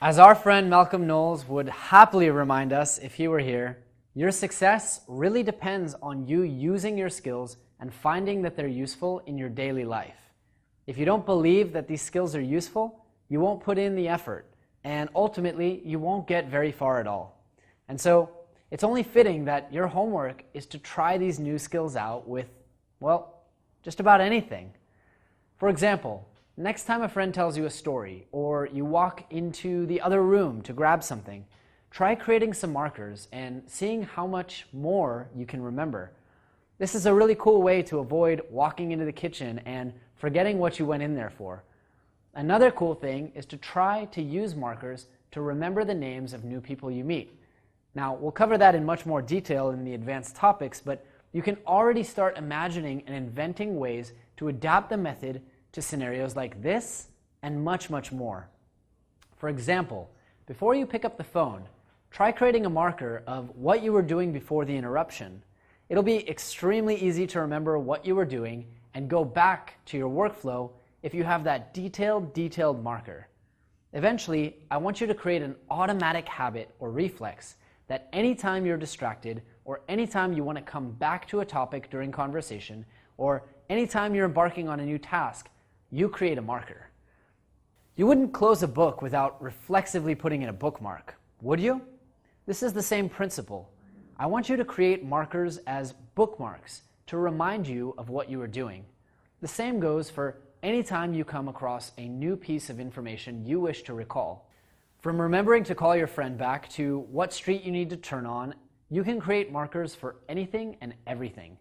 As our friend Malcolm Knowles would happily remind us if he were here, your success really depends on you using your skills and finding that they're useful in your daily life. If you don't believe that these skills are useful, you won't put in the effort, and ultimately you won't get very far at all. And so it's only fitting that your homework is to try these new skills out with, well, just about anything. For example, next time a friend tells you a story, or you walk into the other room to grab something, try creating some markers and seeing how much more you can remember. This is a really cool way to avoid walking into the kitchen and forgetting what you went in there for. Another cool thing is to try to use markers to remember the names of new people you meet. Now, we'll cover that in much more detail in the advanced topics, but you can already start imagining and inventing ways to adapt the method to scenarios like this and much, much more. For example, before you pick up the phone, try creating a marker of what you were doing before the interruption. It'll be extremely easy to remember what you were doing and go back to your workflow if you have that detailed marker. Eventually, I want you to create an automatic habit or reflex that anytime you're distracted or anytime you want to come back to a topic during conversation or anytime you're embarking on a new task, you create a marker. You wouldn't close a book without reflexively putting in a bookmark, would you? This is the same principle. I want you to create markers as bookmarks to remind you of what you are doing. The same goes for any time you come across a new piece of information you wish to recall. From remembering to call your friend back to what street you need to turn on, you can create markers for anything and everything.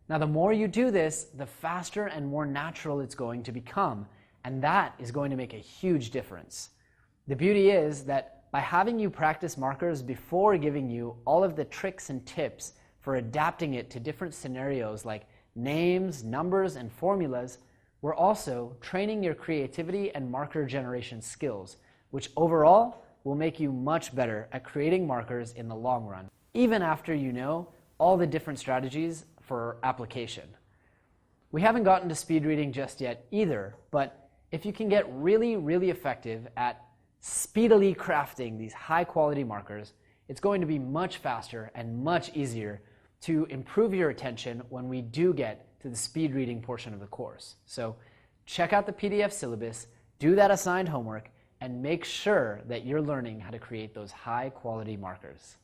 Now, the more you do this, the faster and more natural it's going to become, and that is going to make a huge difference. The beauty is that by having you practice markers before giving you all of the tricks and tips for adapting it to different scenarios like names, numbers, and formulas, we're also training your creativity and marker generation skills, which overall will make you much better at creating markers in the long run, even after you know all the different strategies for application. We haven't gotten to speed reading just yet either, but if you can get really effective at speedily crafting these high quality markers, it's going to be much faster and much easier to improve your attention when we do get to the speed reading portion of the course. So check out the PDF syllabus, do that assigned homework, and make sure that you're learning how to create those high quality markers.